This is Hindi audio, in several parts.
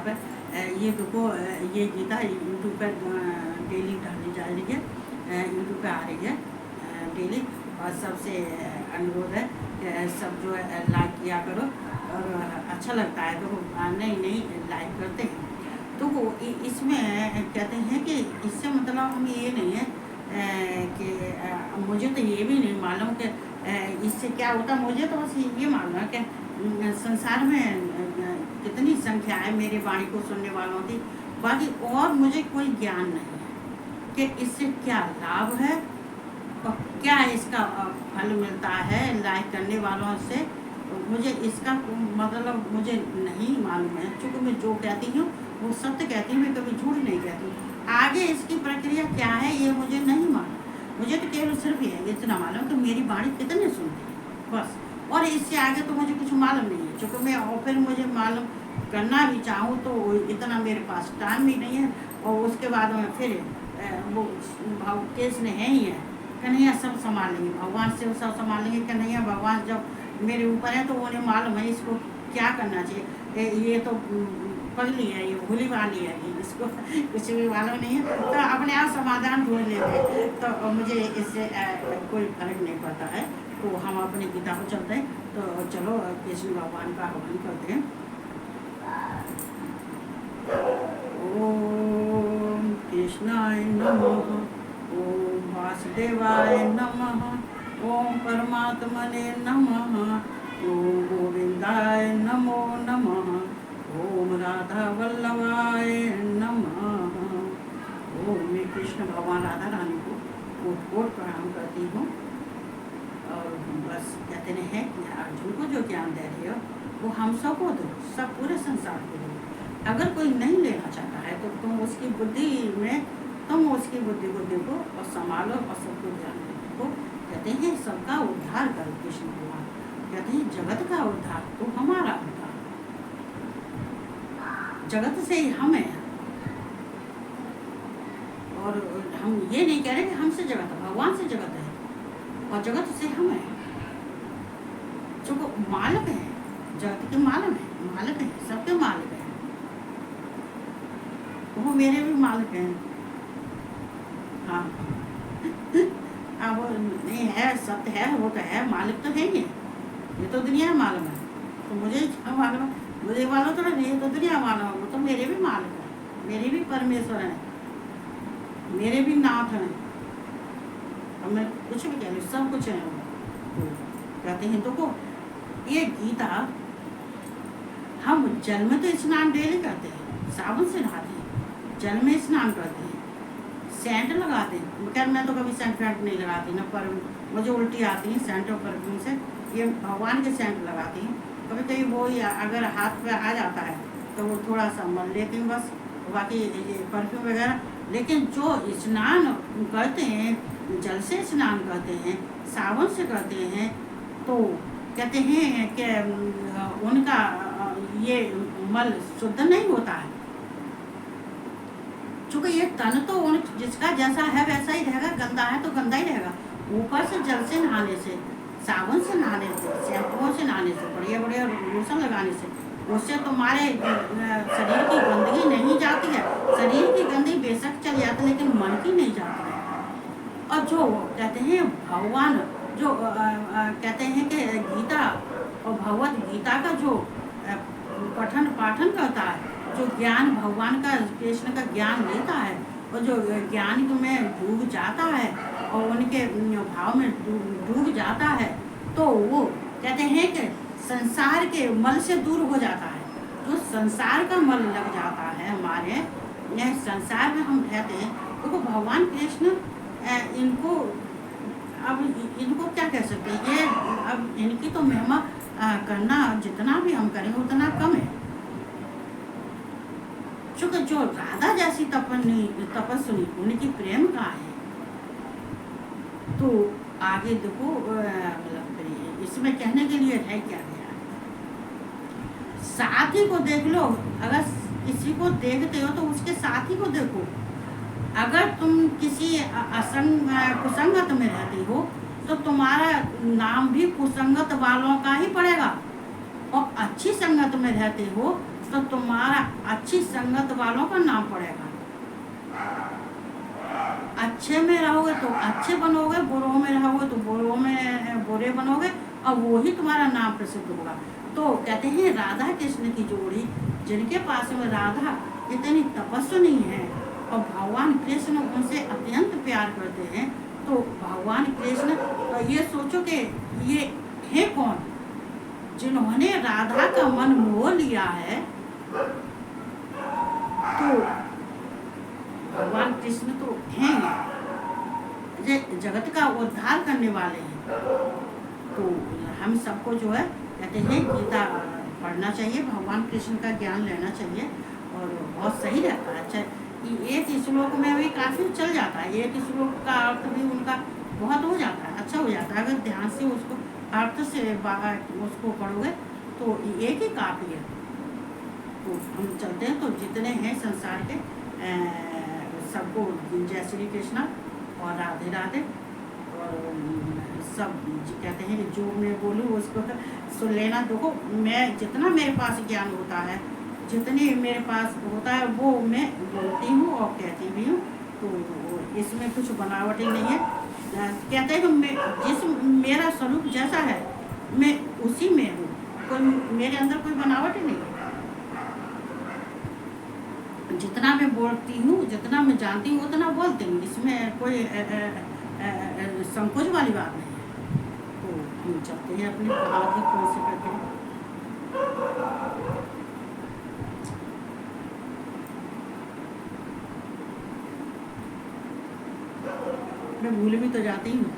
आप ये देखो ये गीता यूट्यूब पर डेली डाली जा रही है, यूट्यूब पे आ रही है डेली। और सबसे अनुरोध है कि सब जो है लाइक किया करो, और अच्छा लगता है तो नहीं लाइक करते हैं। तो वो इसमें कहते हैं कि इससे मतलब हम ये नहीं है कि मुझे तो ये भी नहीं मालूम कि इससे क्या होता। मुझे तो बस ये मालूम है कि संसार में कितनी संख्या है मेरी वाणी को सुनने वालों की, बाकी और मुझे कोई ज्ञान नहीं है कि इससे क्या लाभ है और क्या इसका फल मिलता है लाइक करने वालों से। मुझे इसका मतलब मुझे नहीं मालूम है, क्योंकि मैं जो कहती हूँ वो सत्य कहती हूँ, मैं कभी झूठ नहीं कहती। आगे इसकी प्रक्रिया क्या है ये मुझे नहीं मालूम। मुझे तो केवल सिर्फ ये इतना मालूम कि मेरी वाणी कितने सुनती है बस, और इससे आगे तो मुझे कुछ मालूम नहीं है। क्योंकि मैं और फिर मुझे मालूम करना भी चाहूँ तो इतना मेरे पास टाइम भी नहीं है। और उसके बाद में फिर वो भाव केस ने है ही है, कन्हैया सब संभाल लेंगे, भगवान से वो सब संभाल लेंगे। कन्हैया भगवान जब मेरे ऊपर है तो उन्हें मालूम है इसको क्या करना चाहिए। ये तो पगली है, ये भूली वाली है, इसको कुछ भी मालूम नहीं है, तो अपने आप समाधान ढूंढ लेते हैं। तो मुझे इससे कोई फर्क नहीं पड़ता है। तो हम अपनी गीता को चलते हैं, तो चलो कृष्ण भगवान का आह्वान करते हैं। ओम कृष्णाय नमः, ओम वासुदेवाय नमः, ओम परमात्मने नमः, ओम गोविंदाय नमो नमः, ओम राधा वल्लभाय नमः। ओम मैं कृष्ण भगवान राधा रानी को कोट प्रणाम करती हूँ। और बस कहते हैं कि अर्जुन को जो ज्ञान दे रहे हो वो हम सबको दो, सब पूरे संसार को दो। अगर कोई नहीं लेना चाहता है तो तुम उसकी बुद्धि को देखो और संभालो और सबको ज्ञान दो। कहते हैं सबका उद्धार करो कृष्ण भगवान, कहते हैं जगत का उद्धार तो हमारा उद्धार, जगत से ही हम है। और हम ये नहीं कह रहे कि हमसे जगत है, भगवान से जगत है और जगत से हम है। जो मालिक है जगत के, मालिक है सबके मालिक है, वो मेरे भी मालिक हैं। हाँ अब वो नहीं है, सत्य है, वो तो है, मालिक तो है ही, ये तो दुनिया मालूम है। तो मुझे क्या मालूम है, मुझे मालूम तो नहीं, ये तो दुनिया मालूम है। वो तो मेरे भी मालिक है, मेरे भी परमेश्वर हैं, मेरे भी नाथ हैं। अब मैं कुछ भी कह रही, सब कुछ है। तो कहते हैं तो को ये गीता हम जल में तो स्नान डेली करते हैं, साबुन से नहाते हैं, जल में स्नान करते हैं, सेंट लगाते हैं। खैर मैं तो कभी सेंट नहीं लगाती ना, पर मुझे उल्टी आती है सेंट और परफ्यूम से। ये भगवान के सेंट लगाती हूँ, कभी कभी वो अगर हाथ पे आ जाता है तो वो थोड़ा सा मल लेती हूँ बस, बाकी ये परफ्यूम वगैरह। लेकिन जो स्नान करते हैं, जल से स्नान करते हैं, साबुन से करते हैं, तो कहते हैं कि उनका ये मल शुद्ध नहीं होता है। चूँकि ये तन तो उन जिसका जैसा है वैसा ही रहेगा, गंदा है तो गंदा ही रहेगा। ऊपर से जल से नहाने से, साबुन से नहाने से, शैम्पुओं से नहाने से, बढ़िया लोशन लगाने से, उससे तुम्हारे शरीर की गंदगी नहीं जाती है। शरीर की गंदगी बेशक चली जाती है लेकिन मन की नहीं जाती है। और जो कहते हैं भगवान जो कहते हैं कि गीता और भगवत गीता का जो पठन पाठन करता है, जो ज्ञान भगवान का कृष्ण का ज्ञान लेता है और जो ज्ञान में डूब जाता है और उनके भाव में डूब जाता है, तो वो कहते हैं कि संसार के मल से दूर हो जाता है। जो संसार का मल लग जाता है हमारे यह संसार में हम रहते हैं, तो भगवान कृष्ण इनको अब इनको क्या कह सकते हैं, ये अब इनकी तो महिमा करना जितना भी हम करेंगे उतना कम है। चूँकि जो राधा जैसी तपस्वी उनकी प्रेम का है, तो आगे देखो इसमें कहने के लिए है क्या गया। साथी को देख लो, अगर किसी को देखते हो तो उसके साथी को देखो। अगर तुम किसी कुसंगत में रहती हो तो तुम्हारा नाम भी कुसंगत वालों का ही पड़ेगा, और अच्छी संगत में रहते हो तो तुम्हारा अच्छी संगत वालों का नाम पड़ेगा। अच्छे में रहोगे तो अच्छे बनोगे, बुरों में रहोगे तो बुरों में बुरे बनोगे, और वो ही तुम्हारा नाम प्रसिद्ध होगा। तो कहते हैं राधा कृष्ण की जोड़ी, जिनके पास में राधा इतनी तपस्विनी है और भगवान कृष्ण उनसे अत्यंत प्यार करते हैं, तो भगवान कृष्ण, तो ये सोचो कि ये है कौन जिन्होंने राधा का मन मोह लिया है। तो भगवान कृष्ण तो हैं, ये जगत का उद्धार करने वाले हैं। तो हम सबको जो है कहते हैं गीता पढ़ना चाहिए, भगवान कृष्ण का ज्ञान लेना चाहिए, और बहुत सही रहता है। अच्छा, एक श्लोक में भी काफ़ी चल जाता है, एक श्लोक का अर्थ भी उनका बहुत हो जाता है, अच्छा हो जाता है। अगर ध्यान से उसको अर्थ से उसको पढ़ोगे तो एक ही काफ़ी है। तो हम चलते हैं, तो जितने हैं संसार के सबको जय श्री कृष्णा और राधे राधे। और सब कहते हैं कि जो मैं बोलूँ उसको सुन लेना। देखो, मैं जितना मेरे पास ज्ञान होता है, जितनी मेरे पास होता है, वो मैं बोलती हूँ और कहती भी हूँ। तो इसमें कुछ बनावटी नहीं है। कहते हैं कि जिस मेरा स्वरूप जैसा है मैं उसी में हूँ, कोई मेरे अंदर कोई बनावट नहीं है। जितना मैं बोलती हूँ, जितना मैं जानती हूँ उतना बोलती हूँ, इसमें कोई संकोच वाली बात नहीं है। तो हम चलते हैं अपनी आगे कौन से करके। मैं भूल भी तो जाती हूँ।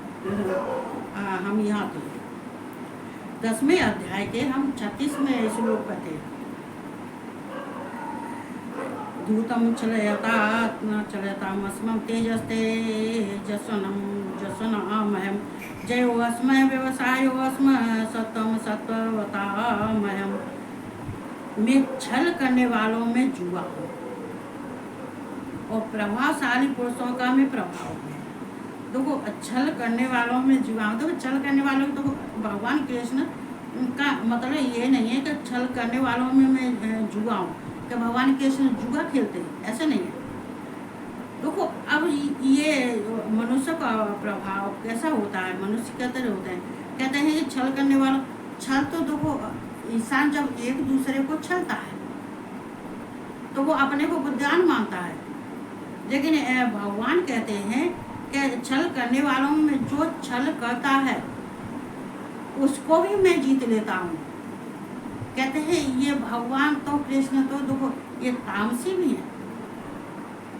हम यहाँ थे 10वें अध्याय के हम 36वें श्लोक पर थे। धूतम चलयतामस्मं तेजस्ते जसनमहं जयोऽस्मै व्यवसायोऽस्म सत्वं सत्ववतामहं। मैं छल करने वालों में जुआ हूँ और प्रभावशाली पुरुषों का मैं प्रभाव है। देखो, छल करने वालों में जुआ हूँ। देखो, छल करने वालों तो भगवान कृष्ण का मतलब ये नहीं है कि छल करने वालों में मैं जुआ हूँ, कि भगवान कृष्ण जुआ खेलते हैं, ऐसा नहीं है। देखो, अब ये मनुष्य का प्रभाव कैसा होता है, मनुष्य कहते होते हैं, कहते हैं कि छल करने वालों, छल तो देखो, इंसान जब एक दूसरे को छलता है तो वो अपने को बुद्धिमान मानता है। लेकिन भगवान कहते हैं कि छल करने वालों में जो छल करता है उसको भी मैं जीत लेता हूँ। कहते हैं ये भगवान तो कृष्ण तो देखो, ये तामसी भी है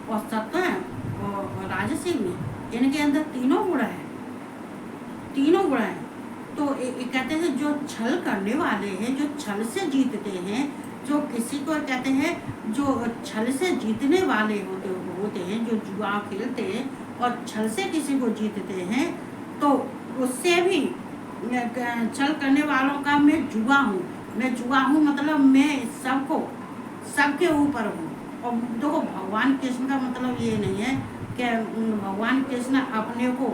और सत्व है और राजसी भी है। इनके अंदर तीनों गुण है, तीनों गुण है। तो कहते हैं जो छल करने वाले हैं, जो छल से जीतते हैं, जो किसी को कहते हैं जो छल से जीतने वाले होते हैं, जो जुआ खेलते हैं और छल से किसी को जीतते हैं, तो उससे भी छल करने वालों का मैं जुआ हूँ। मैं जुआ हूँ मतलब मैं सबके ऊपर हूँ। और देखो, भगवान कृष्ण का मतलब ये नहीं है कि भगवान कृष्ण अपने को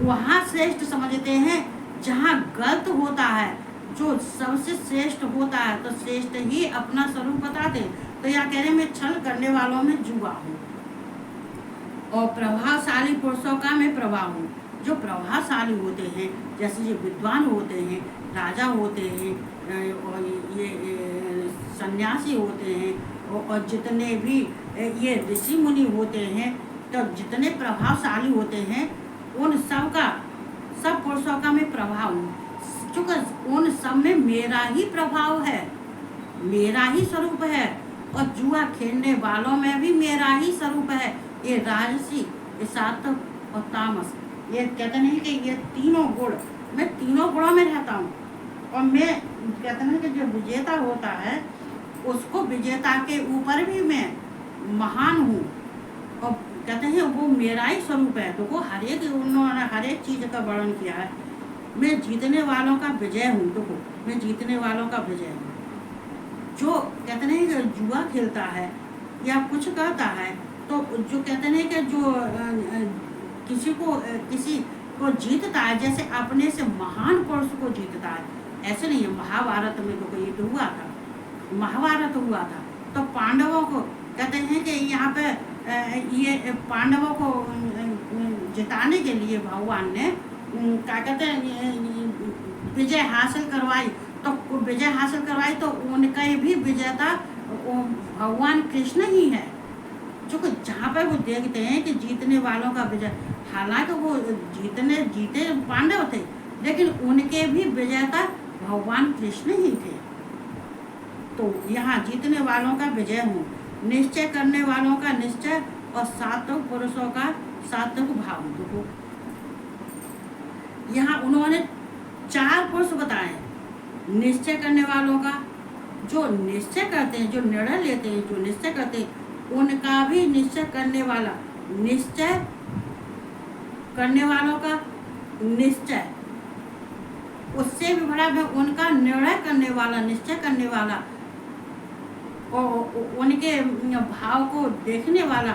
वहाँ श्रेष्ठ समझते हैं जहाँ गलत होता है। जो सबसे श्रेष्ठ होता है तो श्रेष्ठ ही अपना स्वरूप बताते। तो यह कह रहे मैं छल करने वालों में जुआ हूँ और प्रभावशाली पुरुषों का मैं प्रभाव हूँ। जो प्रभावशाली होते हैं, जैसे ये विद्वान होते हैं, राजा होते हैं, और ये सन्यासी होते हैं, और जितने भी ये ऋषि मुनि होते हैं, तो जितने प्रभावशाली होते हैं उन सब पुरुषों का मैं प्रभाव हूँ। चूँकि उन सब में मेरा ही प्रभाव है, मेरा ही स्वरूप है, और जुआ खेलने वालों में भी मेरा ही स्वरूप है। ये राजसी, ये सात्विक और तामस, ये कहते नहीं कि ये तीनों गुण, मैं तीनों गुणों में रहता हूँ। और मैं कहते हैं कि जो विजेता होता है उसको विजेता के ऊपर भी मैं महान हूँ। और कहते हैं वो मेरा ही स्वरूप है। तो वो उन्होंने हर एक चीज़ का वर्णन किया है। मैं जीतने वालों का विजय हूँ। देखो, मैं जीतने वालों का विजय हूँ। जो कहते नहीं कि जुआ खेलता है या कुछ करता है, तो जो कहते नहीं कि जो किसी को जीतता है, जैसे अपने से महान पुरुष को जीतता है, ऐसे नहीं है। महाभारत में तो ये तो हुआ था, महाभारत हुआ था, तो पांडवों को कहते हैं कि यहाँ पे ये पांडवों को जिताने के लिए भगवान ने क्या कहते हैं विजय हासिल करवाई। तो विजय हासिल करवाई तो उनका भी विजेता भगवान कृष्ण ही है। जो जहाँ पर वो देखते हैं कि जीतने वालों का विजय, हालांकि वो जीते पांडव थे, लेकिन उनके भी विजेता भगवान कृष्ण ही थे। तो यहाँ जीतने वालों का विजय हूँ, निश्चय करने वालों का निश्चय, और सात्विक पुरुषों का सात्विक भाव। देखो यहाँ उन्होंने 4 पुरुष बताए। निश्चय करने वालों का, जो निश्चय करते हैं, जो निर्णय लेते हैं, जो निश्चय करते हैं, उनका भी निश्चय करने वाला, निश्चय करने वालों का निश्चय, उससे भी बड़ा है उनका निर्णय करने वाला, निश्चय करने वाला, और उनके भाव को देखने वाला,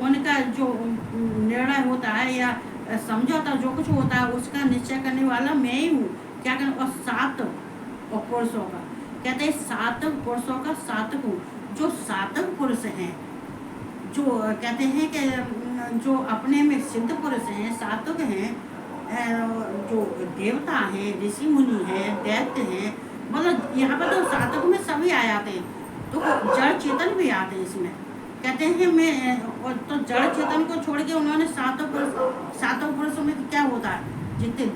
उनका जो निर्णय होता है या समझौता जो कुछ होता है उसका निश्चय करने वाला मैं ही हूँ। क्या करें? और 7 पुरुषों का कहते हैं, 7 पुरुषों का सात्विक हूँ। जो सात्विक पुरुष हैं, जो कहते हैं कि जो अपने में सिद्ध पुरुष हैं, सात्विक हैं, जो देवता हैं, ऋषि मुनि हैं, दैत्य हैं, मतलब यहाँ पर तो सात्विक में सभी आ जाते हैं। तो जड़ चेतन भी आते हैं इसमें। कहते हैं मैं तो जड़ चेतन को छोड़ के उन्होंने 7 पुरुषों में क्या होता है जितने,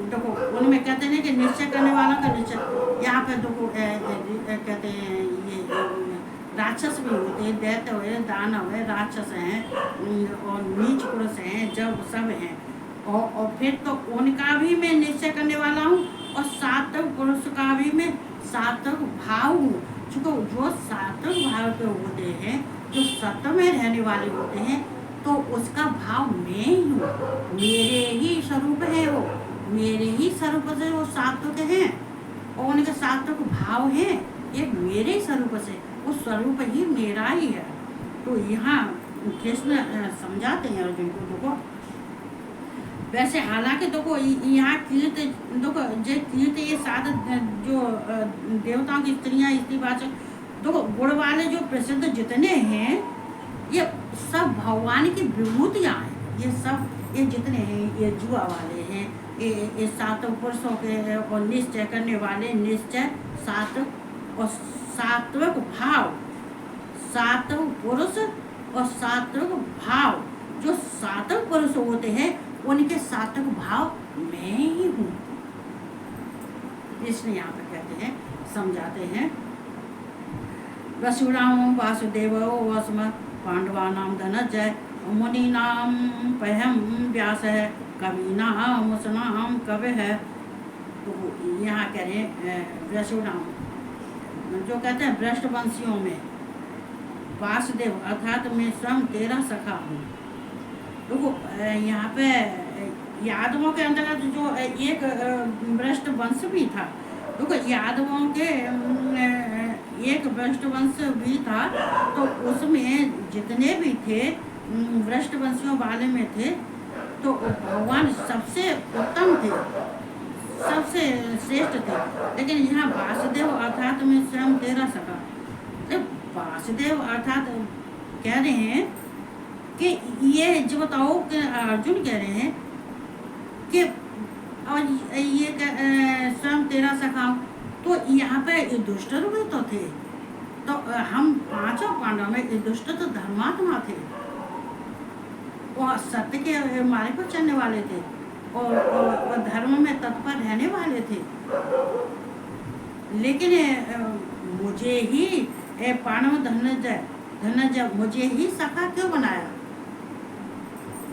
देखो उनमें कहते हैं कि निश्चय करने वाला का निश्चय। यहाँ पे देखो कहते हैं ये राक्षस भी होते हैं, दैत्य हुए, दानव है, राक्षस हैं, और नीच पुरुष हैं, जब सब हैं, और फिर तो उनका भी मैं निश्चय करने वाला हूँ, और सात्विक पुरुष का भी मैं सात्विक भाव हूँ। चूँकि जो सात्विक भाव के होते हैं, जो सत्य में रहने वाले होते हैं, तो उसका भाव मैं ही हूँ, मेरे ही स्वरूप है, वो मेरे ही स्वरूप से वो सात्विक हैं, और उनके सात्विक भाव हैं, ये मेरे ही स्वरूप से, वो स्वरूप ही मेरा ही है। तो यहाँ कृष्ण समझाते हैं अर्जुन को। देखो वैसे हालांकि देखो यहाँ कीर्त, देखो जो कीर्त ये 7 जो देवताओं की स्त्रियाँ, स्त्रीवाचक, देखो गुण वाले जो प्रसिद्ध जितने हैं, ये सब भगवान की विभूतियाँ हैं। ये सब ये जितने हैं, ये जुआ वाले हैं, ये 7 पुरुषों के, और निश्चय करने वाले निश्चय, सात्विक और सात्विक भाव, सात्विक पुरुष और सात्विक भाव, जो सात्विक पुरुष होते हैं उनके सात्विक भाव मैं ही हूँ। इसलिए यहाँ पर कहते हैं, समझाते हैं, वसुराम वासुदेव वसम पांडवानाम धनंजय मुनीनाम पहम व्यास है कवीनाम मुसनाम कवि है। तो यहाँ कह रहे हैं वसुराम, जो कहते हैं वृष्णवंशियों में, वासुदेव अर्थात मैं स्वयं तेरा सखा हूँ। देखो यहाँ पे यादवों के अंतर्गत जो एक वृष्णवंश भी था, देखो यादवों के एक वृष्णवंश भी था, तो उसमें जितने भी थे वृष्णवंशियों वाले में थे, तो भगवान सबसे उत्तम थे, सबसे श्रेष्ठ थे। लेकिन यहाँ वासुदेव अर्थात मैं स्वयं तेरा सखा, वासुदेव अर्थात कह रहे हैं कि ये जो बताओ कि अर्जुन कह रहे हैं कि और ये स्वयं तेरा सखा, तो यहाँ पे दुष्ट भी तो थे। तो हम 5 पांडव में दुष्ट तो धर्मात्मा थे, और सत्य के मार्ग पर चलने वाले थे, और धर्म में तत्पर रहने वाले थे। लेकिन मुझे ही पांडव धनंजय मुझे ही सखा क्यों बनाया,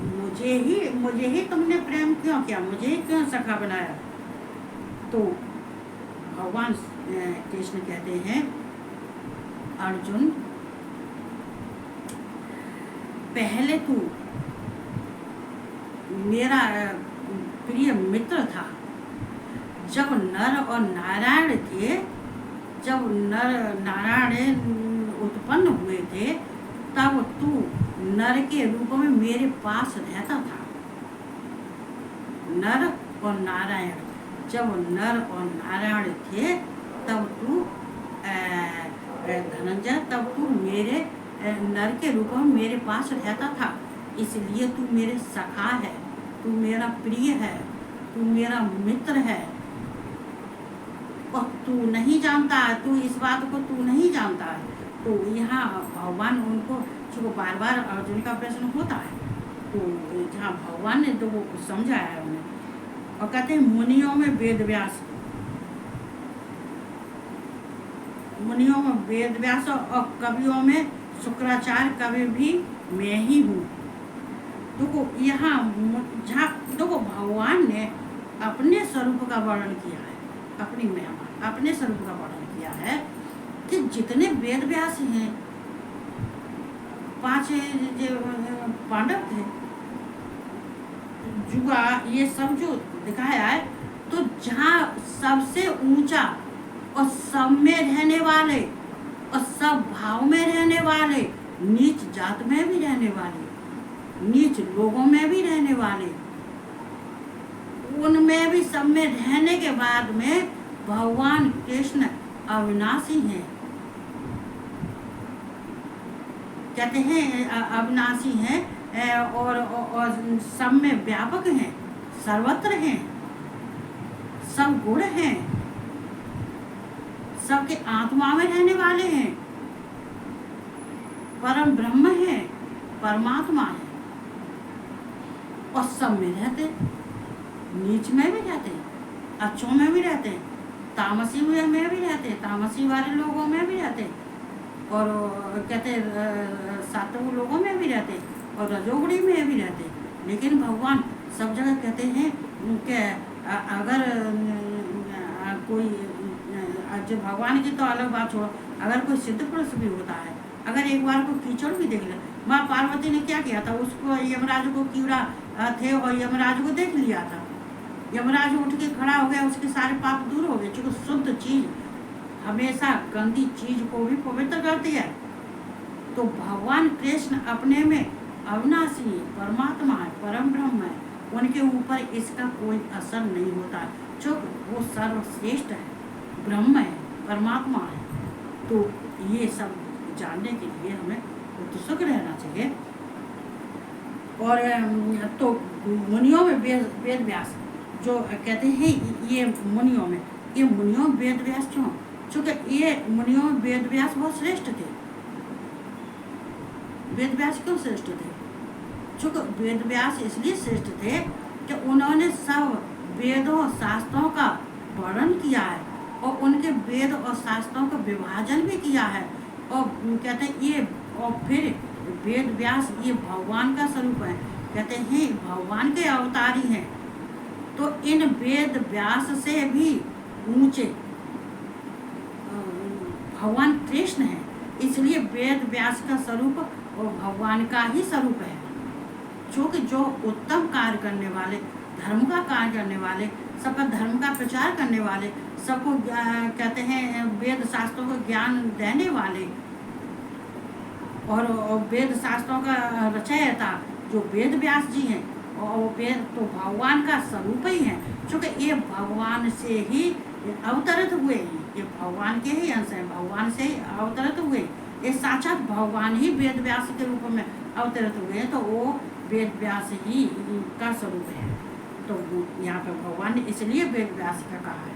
मुझे ही तुमने प्रेम क्यों किया, मुझे ही क्यों सखा बनाया। तो भगवान कृष्ण कहते हैं, अर्जुन पहले तू मेरा प्रिय मित्र था, जब नर और नारायण थे, जब नर नारायण उत्पन्न हुए थे, तब तू नर के रूप में मेरे पास रहता था। नर और नारायण, जब नर और नारायण थे, तब तू धनंजय, तब तू मेरे नर के रूप में मेरे पास रहता था, इसलिए तू मेरे सखा है, तू मेरा प्रिय है, तू मेरा मित्र है। और तू नहीं जानता, तू इस बात को तू नहीं जानता है। तो यहाँ भगवान उनको, जो बार बार अर्जुन का प्रश्न होता है, तो जहाँ भगवान ने तो वो समझाया है उन्हें। और कहते हैं मुनियों में वेद व्यास, मुनियों में वेद व्यास और कवियों में शुक्राचार्य कवि भी मैं ही हूँ। देखो यहाँ जहाँ देखो भगवान ने अपने स्वरूप का वर्णन किया है, अपनी महिमा, अपने स्वरूप का वर्णन किया है कि जितने वेद व्यास हैं, 5 जो पांडव थे, जुआ, ये सब जो दिखाया है, तो जहाँ सबसे ऊंचा और सब में रहने वाले और सब भाव में रहने वाले, नीच जात में भी रहने वाले, नीच लोगों में भी रहने वाले, उनमें भी सब में रहने के बाद में भगवान कृष्ण अविनाशी हैं। कहते हैं अविनाशी हैं और सब में व्यापक हैं, सर्वत्र हैं, सब गुण हैं, सबके आत्मा में रहने वाले हैं, परम ब्रह्म है, परमात्मा है, और सब में रहते, नीच में भी रहते, अच्छों में भी रहते, तामसी में भी रहते, तामसी वाले लोगों में भी रहते, और कहते सात्विक लोगों में भी रहते, और रजोगुणी में भी रहते। लेकिन भगवान सब जगह कहते हैं कि अगर कोई, जो भगवान की तो अलग बात छोड़ो, अगर कोई सिद्ध पुरुष भी होता है, अगर एक बार को कीचड़ भी देख ले, माँ पार्वती ने क्या किया था, उसको यमराज को कीड़ा थे और यमराज को देख लिया था, यमराज उठ के खड़ा हो गया, उसके सारे पाप दूर हो गए, क्योंकि शुद्ध चीज हमेशा गंदी चीज को भी पवित्र करती है। तो भगवान कृष्ण अपने में अविनाशी परमात्मा है, परम ब्रह्म है, उनके ऊपर इसका कोई असर नहीं होता, जो वो सर्वश्रेष्ठ है, ब्रह्म है, परमात्मा है। तो ये सब जानने के लिए हमें उत्सुक रहना चाहिए। और तो मुनियों में वेद व्यास जो कहते हैं, ये मुनियों में, ये मुनियों वेद व्यास क्यों, क्योंकि ये मुनियों में वेद व्यास बहुत श्रेष्ठ थे। वेद व्यास क्यों श्रेष्ठ थे, क्योंकि वेद व्यास इसलिए श्रेष्ठ थे कि उन्होंने सब वेदों शास्त्रों का वर्णन किया है, और उनके वेद और शास्त्रों का विभाजन भी किया है। और कहते हैं ये, और फिर वेद व्यास ये भगवान का स्वरूप है, कहते हैं भगवान के अवतारी हैं। तो इन वेद व्यास से भी ऊंचे भगवान कृष्ण है, इसलिए वेद व्यास का स्वरूप और भगवान का ही स्वरूप है, जो उत्तम कार्य करने वाले, धर्म का कार्य करने वाले, सबका धर्म का प्रचार करने वाले, सबको कहते हैं वेद शास्त्रों को ज्ञान देने वाले, और वेद शास्त्रों का रचयिता जो वेद व्यास जी हैं, और वेद तो भगवान का स्वरूप ही है, क्योंकि ये भगवान से ही अवतरित हुए हैं, ये भगवान के ही अंश हैं, भगवान से ही अवतरित हुए, ये साक्षात भगवान ही वेद व्यास के रूप में अवतरित हुए हैं, तो वो वेद व्यास ही का स्वरूप है। तो यहाँ पर भगवान ने इसलिए वेद व्यास का कहा है।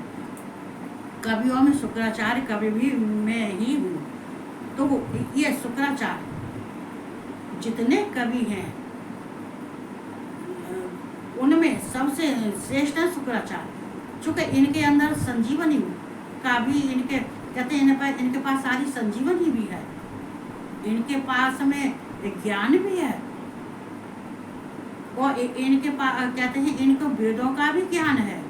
कवियों में शुक्राचार्य कवि भी मैं ही हूँ। तो ये शुक्राचार्य जितने कवि हैं उनमें सबसे श्रेष्ठ है शुक्राचार्य, चूँकि इनके अंदर संजीवनी का भी, इनके कहते हैं इनके पास सारी संजीवनी भी है, इनके पास में ज्ञान भी है, और इनके पास कहते हैं इनको वेदों का भी ज्ञान है,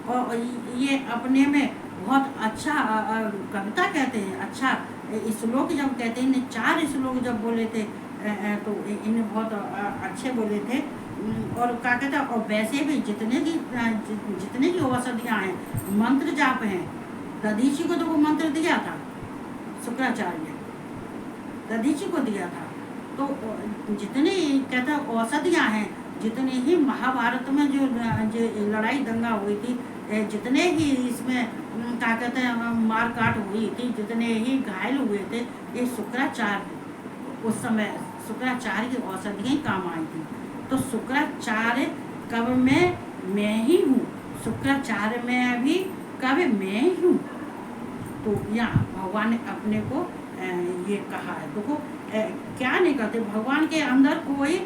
और ये अपने में बहुत अच्छा कविता कहते हैं, अच्छा श्लोक जब कहते हैं, 4 श्लोक जब बोले थे तो इन्हें बहुत अच्छे बोले थे। और क्या कहते हैं, और वैसे भी जितने की औषधियाँ हैं, मंत्र जाप हैं, दधीची को तो वो मंत्र दिया था शुक्राचार्य ने, दधीची को दिया था। तो जितनी कहते हैं औषधियाँ हैं, जितने ही महाभारत में जो लड़ाई दंगा हुई थी, जितने ही इसमें क्या कहते हैं मार काट हुई थी, जितने ही घायल हुए थे, ये शुक्राचार्य, उस समय शुक्राचार्य की औषधियाँ ही काम आई थी। तो शुक्राचार्य कवि में मैं ही हूँ, शुक्राचार्य में भी कवि मैं ही हूँ। तो यहाँ भगवान ने अपने को ये कहा है। देखो क्या नहीं करते, भगवान के अंदर कोई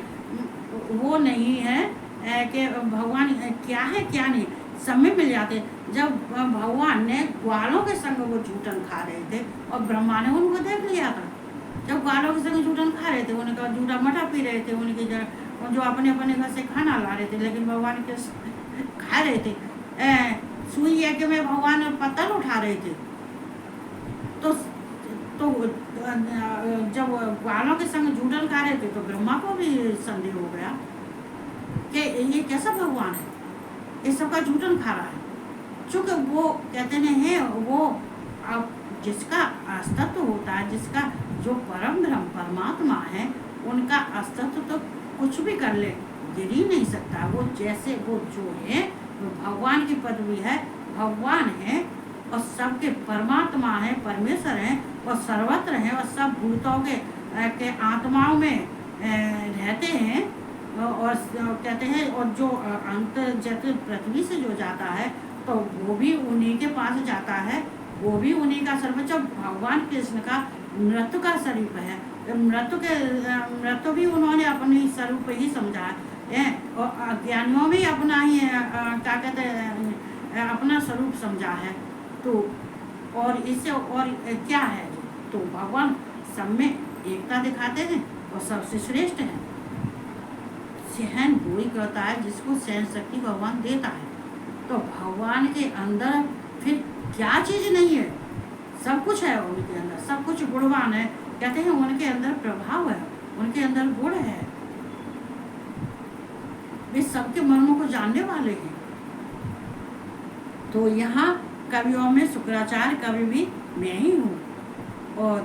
वो नहीं है कि भगवान क्या है क्या नहीं, सब में मिल जाते। जब भगवान ने ग्वालों के संग वो जूठन खा रहे थे और ब्रह्मा ने उनको देख लिया था, जब ग्वालों के संग जूठन खा रहे थे, उनका जूठा मठा पी रहे थे, उनकी जो अपने अपने घर से खाना ला रहे थे, लेकिन भगवान के खा रहे थे। सुई यज्ञ में भगवान पत्तल उठा रहे थे। तो जब ग्वालों के संग जूठन खा रहे थे तो ब्रह्मा को भी संदेह हो गया कि ये कैसा भगवान है, ये सबका जूठन खा रहा है। चूँकि वो कहते हैं वो अब जिसका अस्तित्व होता है, जिसका जो परम ब्रह्म परमात्मा है, उनका अस्तित्व तो कुछ भी कर ले गिर ही नहीं सकता। वो जैसे वो जो है वो भगवान की पदवी है, भगवान है और सबके परमात्मा है, परमेश्वर है और सर्वत्र है और सब भूतों के आत्माओं में रहते हैं। और कहते हैं और जो अंत जत पृथ्वी से जो जाता है तो वो भी उन्हीं के पास जाता है, वो भी उन्हीं का सर्वोच्च भगवान कृष्ण का मृत्यु का स्वरूप है। मृत्यु भी उन्होंने अपनी स्वरूप ही समझा है और ज्ञानियों भी अपना ही क्या कहते हैं अपना स्वरूप समझा है। तो और इससे और क्या है, तो भगवान सब में एकता दिखाते हैं और सबसे श्रेष्ठ है। सहन वही करता है जिसको सहन शक्ति भगवान देता है। तो भगवान के अंदर फिर क्या चीज़ नहीं है, सब कुछ है उनके अंदर, सब कुछ गुणवान है। कहते हैं उनके अंदर प्रभाव है, उनके अंदर गुण है, वे सबके मनों को जानने वाले हैं। तो यहाँ कवियों में शुक्राचार्य कवि भी मैं ही हूँ। और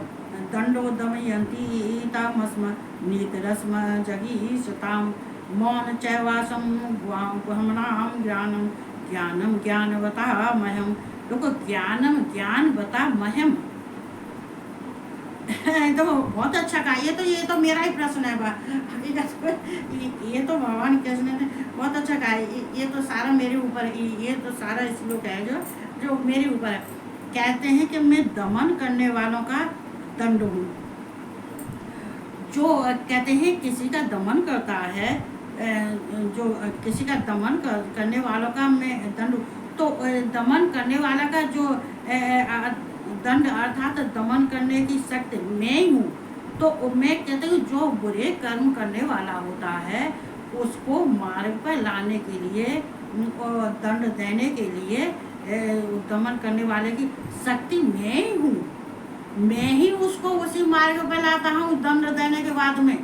दंडो दमयंती तामस्म नीतरस्म जगी सुताम मौन चैवासम गुहमनाम ज्ञानम ज्ञानम ज्ञानवता महम। देखो ज्ञानम ज्ञानवता महम तो बहुत अच्छा कहा। ये तो मेरा ही प्रश्न है हकीकत, ये तो भगवान कृष्ण ने बहुत अच्छा कहा। ये तो सारा मेरे ऊपर, ये तो सारा श्लोक है जो मेरे ऊपर है। कहते हैं कि मैं दमन करने वालों का दंड हूँ। जो कहते हैं किसी का दमन करता है, जो किसी का दमन करने वालों का मैं दंड, तो दमन करने वाला का जो दंड अर्थात दमन करने की शक्ति मैं ही हूँ। तो मैं कहते हूँ जो बुरे कर्म करने वाला होता है उसको मार्ग पर लाने के लिए और दंड देने के लिए दमन करने वाले की शक्ति मैं ही हूँ। मैं ही उसको उसी मार्ग पर लाता हूँ दंड देने के बाद में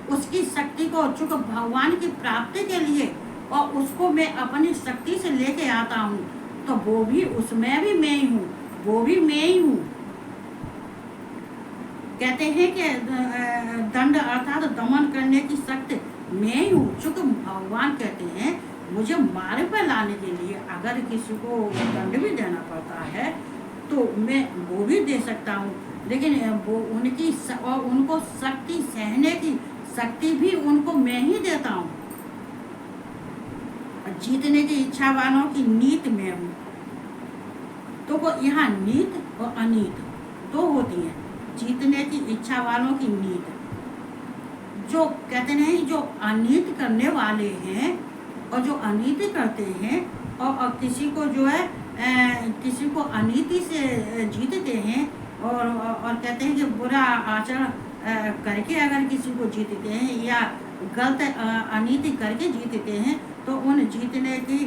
उसकी शक्ति को, चूँकि भगवान की प्राप्ति के लिए, और उसको मैं अपनी शक्ति से लेके आता हूँ। तो वो भी उसमें भी मैं ही हूँ, वो भी मैं ही हूँ। कहते हैं कि दंड अर्थात दमन करने की शक्ति मैं ही हूँ। चूँकि भगवान कहते हैं मुझे मार्ग पर लाने के लिए अगर किसी को दंड भी देना पड़ता है तो मैं वो भी दे सकता हूँ, लेकिन वो उनकी और उनको शक्ति सहने की शक्ति भी उनको मैं ही देता हूँ। जीतने की इच्छा वालों की नीत में हूँ। तो वो यहाँ नीत और अनीत दो होती हैं। जीतने की इच्छा वालों की नीत, जो कहते नहीं जो अनीत करने वाले हैं और जो अनीति करते हैं और किसी को जो है किसी को अनीति से जीतते हैं और कहते हैं कि बुरा आचरण करके अगर किसी को जीतते हैं या गलत अनीति करके जीतते हैं तो उन जीतने की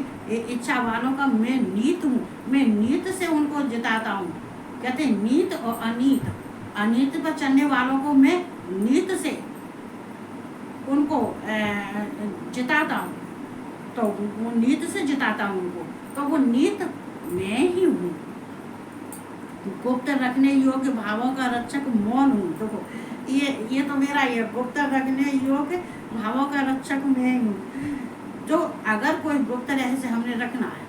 इच्छा वालों का मैं नीत हूँ। मैं नीत से उनको जिताता हूँ। कहते हैं नीत और अनीत, अनीत पर चलने वालों को मैं नीत से उनको जिताता हूँ। तो वो नीत से जिताता हूँ उनको, तो वो नीत मैं ही हूँ। गुप्त रखने योग्य भावों का रक्षक मौन हूँ। देखो ये तो मेरा ये गुप्त रखने योग्य भावों का रक्षक मैं हूँ। जो अगर कोई गुप्त रहस्य हमने रखना है,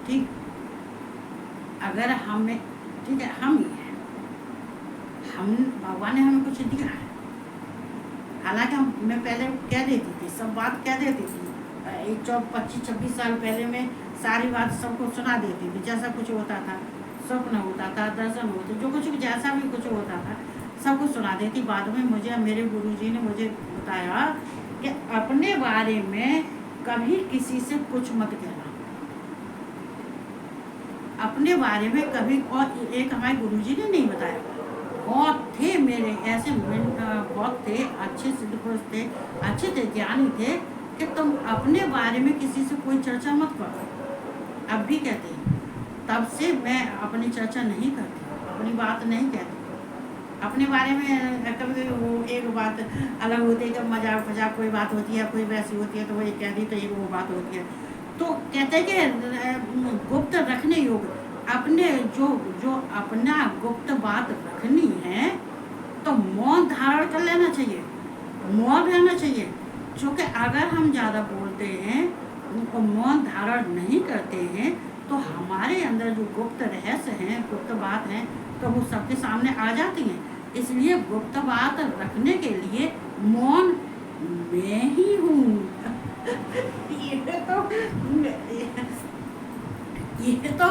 ठीक, अगर हमें, ठीक है, हम ही हैं, हम भगवान ने हमें कुछ दिया है। हालांकि मैं पहले कह देती थी, सब बात कह देती थी, 25-26 साल पहले मैं सारी बात सबको सुना देती थी। जैसा कुछ होता था, स्वप्न होता था, दर्शन होते, जो कुछ जैसा भी कुछ होता था सबको सुना देती। बाद में मुझे मेरे गुरुजी ने मुझे बताया कि अपने बारे में कभी किसी से कुछ मत कहना, अपने बारे में कभी। और एक हमारे गुरुजी ने नहीं बताया, बहुत थे मेरे ऐसे बहुत थे, अच्छे सिद्ध पुरुष थे, अच्छे थे, ज्ञानी थे, कि तुम अपने बारे में किसी से कोई चर्चा मत करो। अब भी कहते हैं, तब से मैं अपनी चर्चा नहीं करती, अपनी बात नहीं कहती। अपने बारे में कभी वो एक बात अलग होती है, जब मजाक मजाक कोई बात होती है, कोई वैसी होती है तो वो एक कह दी तो एक वो बात होती है। तो कहते हैं कि गुप्त रखने योग्य, अपने जो जो अपना गुप्त बात रखनी है तो मौन धारण कर लेना चाहिए, मौन रहना चाहिए। क्योंकि अगर हम ज़्यादा बोलते हैं और मौन धारण नहीं करते हैं तो हमारे अंदर जो गुप्त रहस्य हैं, गुप्त बात हैं, तो वो सबके सामने आ जाती हैं। इसलिए गुप्त बात रखने के लिए मौन मैं ही हूँ। ये तो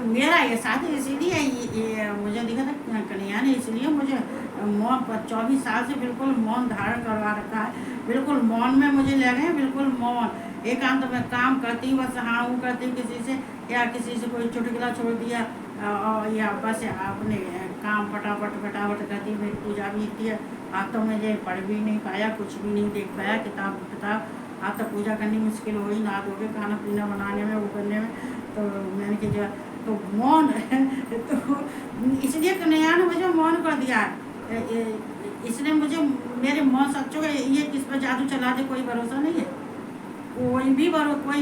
मेरा ये साथ, इसीलिए ये मुझे दिखा था कन्हैया ने, इसलिए मुझे मौन 24 साल से बिल्कुल मौन धारण करवा रखा है। बिल्कुल मौन में मुझे ले गए, बिल्कुल मौन, एकांत में काम करती हूँ, बस हाँ वो करती हूँ किसी से, या किसी से कोई चुटकुला छोड़ दिया, या बस अपने काम फटाफट करती। मेरी पूजा भी इतनी है, अब तो मुझे पढ़ भी नहीं पाया, कुछ भी नहीं देख पाया, किताब अब तो पूजा करनी मुश्किल हो ही, ना दोगे खाना पीना बनाने में, वो करने में। तो मैंने कि जो तो मौन तो इसलिए कन्हैया ने मुझे मौन कर दिया। इसलिए मुझे मेरे मौन सच्चों के ये किस पर जादू चला दे कोई भरोसा नहीं है, कोई भी कोई।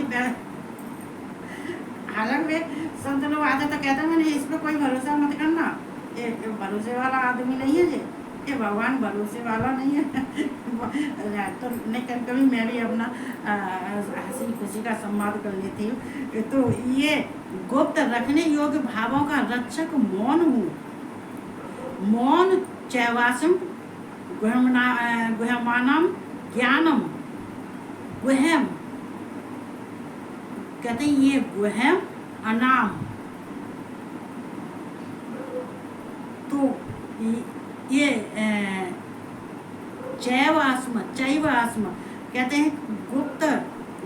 हालांकि संत लोग आते तो कहते हैं इस पर कोई भरोसा मत करना, ये भरोसे वाला आदमी नहीं है, ये भगवान भरोसे वाला नहीं है। तो नहीं, कभी मैं भी अपना हंसी खुशी का संवाद कर लेती हूँ। तो ये गुप्त रखने योग्य भावों का रक्षक मौन हूँ। मौन चैवासम गुह्यमानम ज्ञानम, गुह्यम कहते हैं, ये गुह्यम अनाम। तो ये चैवास्म कहते हैं गुप्त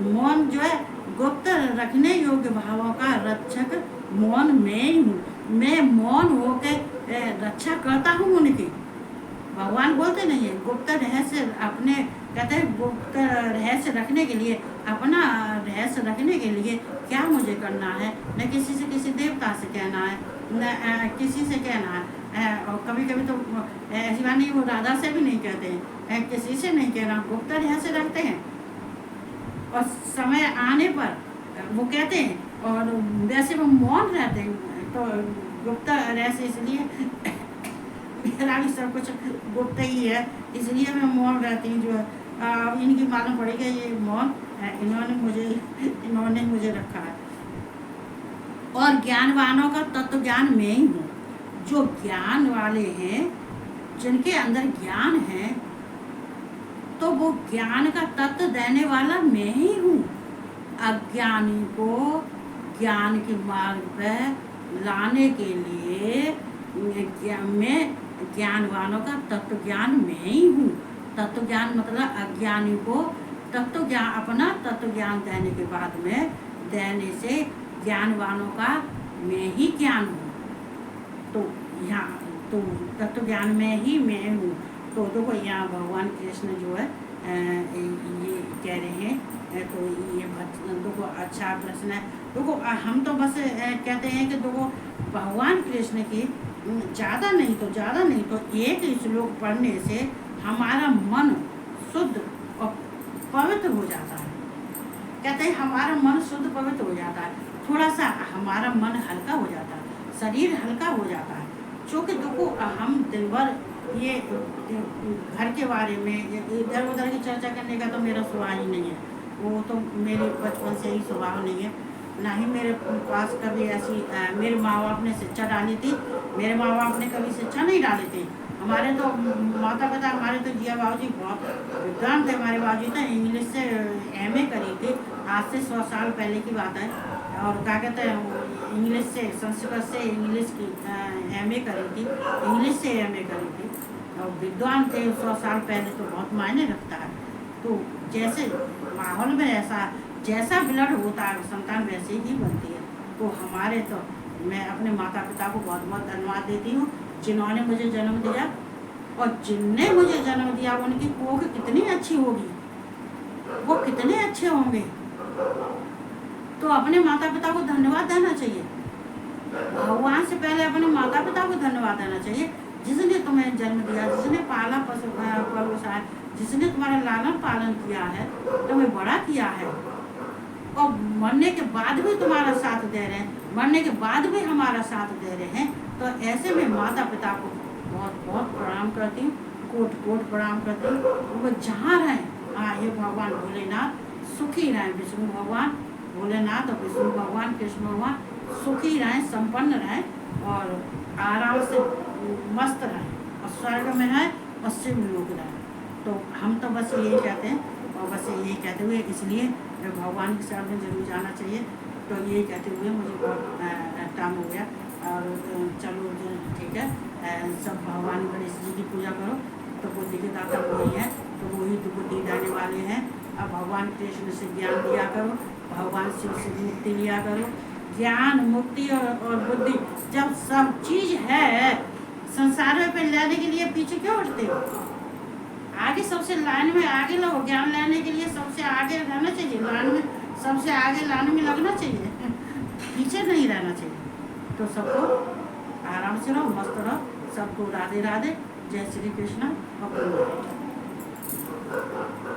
मौन जो है, गुप्त रखने योग्य भावों का रक्षक मौन मैं ही हूँ। मैं मौन होकर रक्षा करता हूँ उनकी। भगवान बोलते नहीं है, गुप्त रहस्य अपने, कहते हैं गुप्त रहस्य रखने के लिए, अपना रहस्य रखने के लिए क्या मुझे करना है, न किसी से, किसी देवता से कहना है, न किसी से कहना है। और कभी कभी तो ऐसी बात नहीं, वो राधा से भी नहीं कहते हैं, किसी से नहीं कहना, गुप्त रहस्य रखते हैं। और समय आने पर वो कहते हैं, और वैसे वो मौन रहते हैं। तो गुप्त रहस्य इसलिए मेरा भी सब कुछ गुप्त ही है, इसलिए मैं मौन रहती हूँ। जो इनकी मालूम पड़ेगा ये मौन इन्होंने मुझे रखा है। और ज्ञानवानों का तत्व ज्ञान मैं ही हूँ। जो ज्ञान वाले हैं, जिनके अंदर ज्ञान है, तो वो ज्ञान का तत्व देने वाला मैं ही हूँ। अज्ञानी को ज्ञान के मार्ग पर लाने के लिए मैं ज्ञानवानों का तत्व ज्ञान मैं ही हूँ। तत्व ज्ञान मतलब अज्ञानी को तत्व ज्ञान, अपना तत्व ज्ञान देने के बाद में देने से ज्ञानवानों का मैं ही ज्ञान हूँ। तो यहाँ तो तत्व ज्ञान में ही मैं हूँ। तो देखो यहाँ भगवान कृष्ण जो है ये कह रहे हैं, तो ये देखो अच्छा प्रश्न है। देखो हम तो बस कहते हैं कि देखो भगवान कृष्ण की ज़्यादा नहीं तो एक श्लोक पढ़ने से हमारा मन शुद्ध और पवित्र हो जाता है। कहते हैं हमारा मन शुद्ध पवित्र हो जाता है, थोड़ा सा हमारा मन हल्का हो जाता है, शरीर हल्का हो जाता है। क्योंकि देखो हम दिन भर ये घर के बारे में इधर उधर की चर्चा करने का तो मेरा स्वभाव ही नहीं है, वो तो मेरे बचपन से ही स्वभाव नहीं है। ना ही मेरे पास कभी ऐसी मेरे माँ बाप ने शिक्षा डाली थी। मेरे माँ बाप ने कभी शिक्षा नहीं डाली थी। हमारे तो माता पिता, हमारे तो जिया बाबू जी बहुत विद्वान थे। हमारे बाबू जी तो इंग्लिश से एमए करी थी, आज से 100 साल पहले की बात है। और क्या कहते हैं, इंग्लिश से, संस्कृत से इंग्लिश की एमए करी थी, इंग्लिश से एमए करी थी। और विद्वान थे 100 साल पहले, तो बहुत मायने रखता है। तो जैसे माहौल में जैसा ब्लड होता है संतान वैसे ही बनती है। तो हमारे तो मैं अपने माता पिता को बहुत बहुत धन्यवाद देती हूँ, जिन्होंने मुझे जन्म दिया। और जिनने मुझे जन्म दिया उनकी कोख कितनी अच्छी होगी, वो कितने अच्छे होंगे। तो अपने माता पिता को धन्यवाद देना चाहिए। भगवान से पहले अपने माता पिता को धन्यवाद देना चाहिए, जिसने तुम्हें जन्म दिया, जिसने पाला पोसा, जिसने तुम्हारा लालन पालन किया है, तुम्हें बड़ा किया है। और मरने के बाद भी तुम्हारा साथ दे रहे हैं, मरने के बाद भी हमारा साथ दे रहे हैं। तो ऐसे में माता पिता को बहुत बहुत प्रणाम करती हूँ, कोट कोट प्रणाम करती हूँ। वो जहाँ रहें, हाँ, ये भगवान भोलेनाथ सुखी रहें, विष्णु भगवान भोलेनाथ और विष्णु भगवान कृष्ण भगवान सुखी रहें, संपन्न रहें और आराम से मस्त रहें, और स्वर्ग में रहें और शिव लोग रहें। तो हम तो बस यही कहते हैं, और बस यही कहते हुए इसलिए भगवान की शरण में जरूर जाना चाहिए। तो यही कहते हुए मुझे बहुत टाइम हो गया, और चलो ठीक है, सब भगवान गणेश जी की पूजा करो। तो बुद्धि के दाता वही है, तो वही तो बुद्धि देने वाले हैं। अब भगवान कृष्ण से ज्ञान लिया करो, भगवान शिव से मुक्ति लिया करो। ज्ञान, मुक्ति और बुद्धि जब सब चीज़ है संसार में, पे लेने के लिए पीछे क्यों हटते हो? आगे सबसे लाइन में आगे लगो, ज्ञान लेने के लिए सबसे आगे रहना चाहिए, लाइन में सबसे आगे लाइन में लगना चाहिए, पीछे नहीं रहना चाहिए। तो सबको आराम से रहो, मस्त रहो। सबको राधे राधे, जय श्री कृष्ण और